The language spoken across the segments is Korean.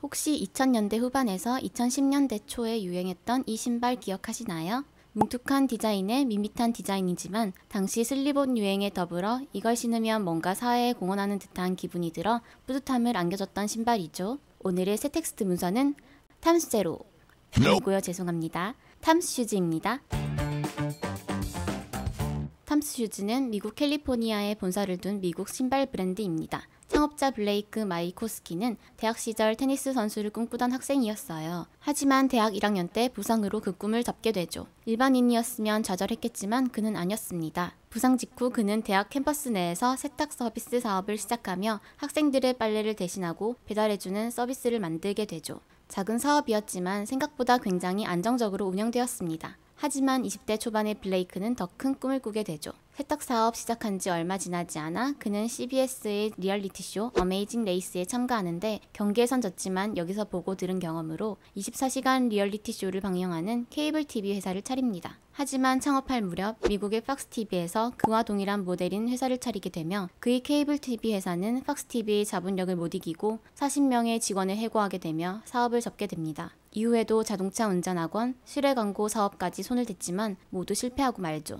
혹시 2000년대 후반에서 2010년대 초에 유행했던 이 신발 기억하시나요? 뭉툭한 디자인의 밋밋한 디자인이지만 당시 슬립온 유행에 더불어 이걸 신으면 뭔가 사회에 공헌하는 듯한 기분이 들어 뿌듯함을 안겨줬던 신발이죠. 오늘의 새 텍스트 문서는 탐스제로 아니고요, 죄송합니다. 탐스슈즈입니다. 탐스슈즈는 미국 캘리포니아에 본사를 둔 미국 신발 브랜드입니다. 창업자 블레이크 마이코스키는 대학 시절 테니스 선수를 꿈꾸던 학생이었어요. 하지만 대학 1학년 때 부상으로 그 꿈을 접게 되죠. 일반인이었으면 좌절했겠지만 그는 아니었습니다. 부상 직후 그는 대학 캠퍼스 내에서 세탁 서비스 사업을 시작하며 학생들의 빨래를 대신하고 배달해주는 서비스를 만들게 되죠. 작은 사업이었지만 생각보다 굉장히 안정적으로 운영되었습니다. 하지만 20대 초반의 블레이크는 더 큰 꿈을 꾸게 되죠. 세탁 사업 시작한 지 얼마 지나지 않아 그는 CBS의 리얼리티쇼 어메이징 레이스에 참가하는데 경기에선 졌지만 여기서 보고 들은 경험으로 24시간 리얼리티쇼를 방영하는 케이블 TV 회사를 차립니다. 하지만 창업할 무렵 미국의 팍스TV에서 그와 동일한 모델인 회사를 차리게 되며 그의 케이블 TV 회사는 팍스TV의 자본력을 못 이기고 40명의 직원을 해고하게 되며 사업을 접게 됩니다. 이후에도 자동차 운전학원, 실외 광고 사업까지 손을 댔지만 모두 실패하고 말죠.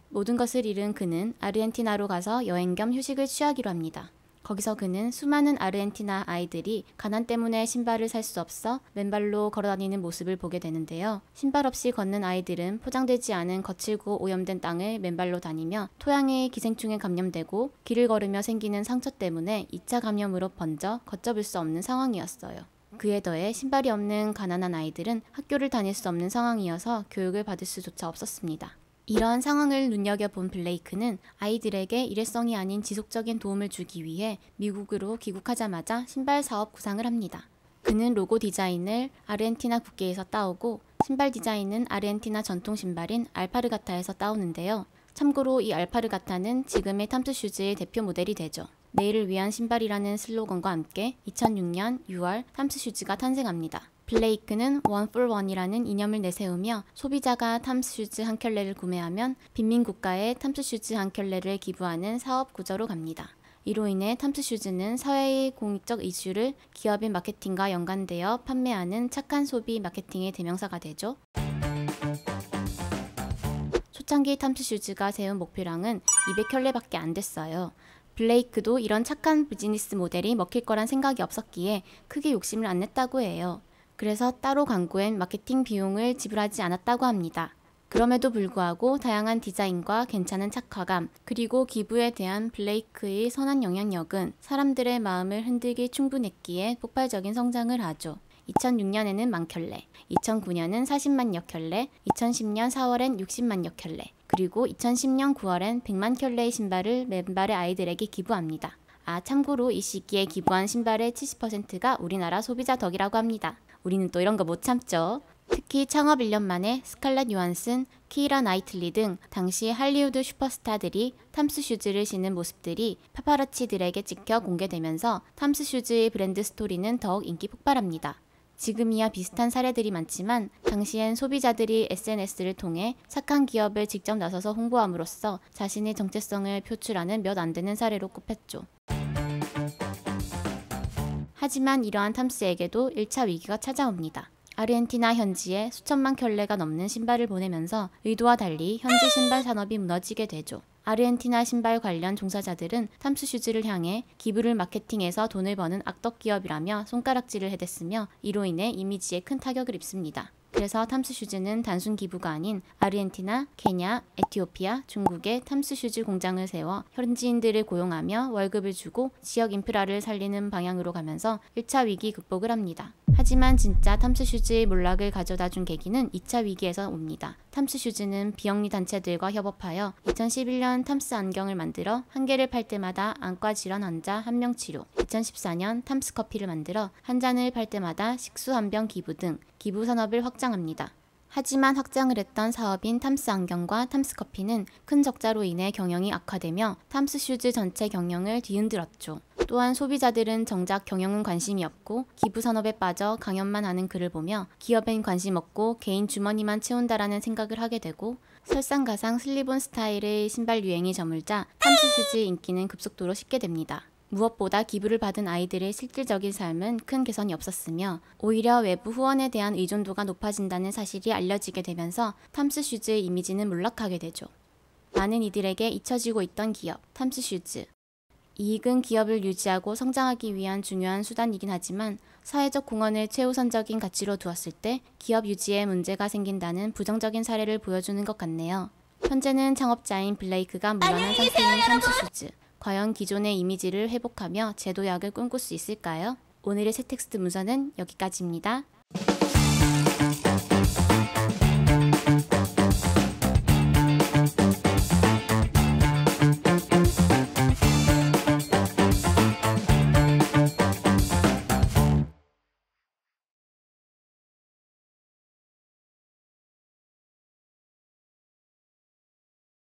모든 것을 잃은 그는 아르헨티나로 가서 여행 겸 휴식을 취하기로 합니다. 거기서 그는 수많은 아르헨티나 아이들이 가난 때문에 신발을 살 수 없어 맨발로 걸어다니는 모습을 보게 되는데요. 신발 없이 걷는 아이들은 포장되지 않은 거칠고 오염된 땅을 맨발로 다니며 토양의 기생충에 감염되고 길을 걸으며 생기는 상처 때문에 2차 감염으로 번져 걷잡을 수 없는 상황이었어요. 그에 더해 신발이 없는 가난한 아이들은 학교를 다닐 수 없는 상황이어서 교육을 받을 수조차 없었습니다. 이러한 상황을 눈여겨본 블레이크는 아이들에게 일회성이 아닌 지속적인 도움을 주기 위해 미국으로 귀국하자마자 신발 사업 구상을 합니다. 그는 로고 디자인을 아르헨티나 국기에서 따오고 신발 디자인은 아르헨티나 전통 신발인 알파르가타에서 따오는데요. 참고로 이 알파르가타는 지금의 탐스슈즈의 대표 모델이 되죠. 내일을 위한 신발이라는 슬로건과 함께 2006년 6월 탐스슈즈가 탄생합니다. 블레이크는 원 for one이라는 이념을 내세우며 소비자가 탐스슈즈 한 켤레를 구매하면 빈민국가에 탐스슈즈 한 켤레를 기부하는 사업 구조로 갑니다. 이로 인해 탐스슈즈는 사회의 공익적 이슈를 기업의 마케팅과 연관되어 판매하는 착한 소비 마케팅의 대명사가 되죠. 초창기 탐스슈즈가 세운 목표량은 200켤레밖에 안 됐어요. 블레이크도 이런 착한 비즈니스 모델이 먹힐 거란 생각이 없었기에 크게 욕심을 안 냈다고 해요. 그래서 따로 광고엔 마케팅 비용을 지불하지 않았다고 합니다. 그럼에도 불구하고 다양한 디자인과 괜찮은 착화감, 그리고 기부에 대한 블레이크의 선한 영향력은 사람들의 마음을 흔들기 충분했기에 폭발적인 성장을 하죠. 2006년에는 10,000켤레, 2009년은 400,000여 켤레, 2010년 4월엔 600,000여 켤레, 그리고 2010년 9월엔 100만 켤레의 신발을 맨발의 아이들에게 기부합니다. 참고로 이 시기에 기부한 신발의 70%가 우리나라 소비자 덕이라고 합니다. 우리는 또 이런 거 못 참죠. 특히 창업 1년 만에 스칼렛 요한슨, 키이라 나이틀리 등 당시 할리우드 슈퍼스타들이 탐스슈즈를 신는 모습들이 파파라치들에게 찍혀 공개되면서 탐스슈즈의 브랜드 스토리는 더욱 인기 폭발합니다. 지금이야 비슷한 사례들이 많지만 당시엔 소비자들이 SNS를 통해 착한 기업을 직접 나서서 홍보함으로써 자신의 정체성을 표출하는 몇 안 되는 사례로 꼽혔죠. 하지만 이러한 탐스에게도 1차 위기가 찾아옵니다. 아르헨티나 현지에 수천만 켤레가 넘는 신발을 보내면서 의도와 달리 현지 신발 산업이 무너지게 되죠. 아르헨티나 신발 관련 종사자들은 탐스슈즈를 향해 기부를 마케팅해서 돈을 버는 악덕 기업이라며 손가락질을 해댔으며 이로 인해 이미지에 큰 타격을 입습니다. 그래서 탐스슈즈는 단순 기부가 아닌 아르헨티나, 케냐, 에티오피아, 중국에 탐스슈즈 공장을 세워 현지인들을 고용하며 월급을 주고 지역 인프라를 살리는 방향으로 가면서 1차 위기 극복을 합니다. 하지만 진짜 탐스슈즈의 몰락을 가져다준 계기는 2차 위기에서 옵니다. 탐스슈즈는 비영리 단체들과 협업하여 2011년 탐스 안경을 만들어 한 개를 팔 때마다 안과 질환 환자 1명 치료, 2014년 탐스 커피를 만들어 한 잔을 팔 때마다 식수 한 병 기부 등 기부 산업을 확장합니다. 하지만 확장을 했던 사업인 탐스 안경과 탐스 커피는 큰 적자로 인해 경영이 악화되며 탐스슈즈 전체 경영을 뒤흔들었죠. 또한 소비자들은 정작 경영은 관심이 없고 기부 산업에 빠져 강연만 하는 글을 보며 기업엔 관심 없고 개인 주머니만 채운다라는 생각을 하게 되고 설상가상 슬립온 스타일의 신발 유행이 저물자 탐스슈즈의 인기는 급속도로 식게 됩니다. 무엇보다 기부를 받은 아이들의 실질적인 삶은 큰 개선이 없었으며 오히려 외부 후원에 대한 의존도가 높아진다는 사실이 알려지게 되면서 탐스슈즈의 이미지는 몰락하게 되죠. 많은 이들에게 잊혀지고 있던 기업, 탐스슈즈. 이익은 기업을 유지하고 성장하기 위한 중요한 수단이긴 하지만 사회적 공헌을 최우선적인 가치로 두었을 때 기업 유지에 문제가 생긴다는 부정적인 사례를 보여주는 것 같네요. 현재는 창업자인 블레이크가 물러난 상태인 탐스슈즈. 과연 기존의 이미지를 회복하며 재도약을 꿈꿀 수 있을까요? 오늘의 새 텍스트 문서는 여기까지입니다.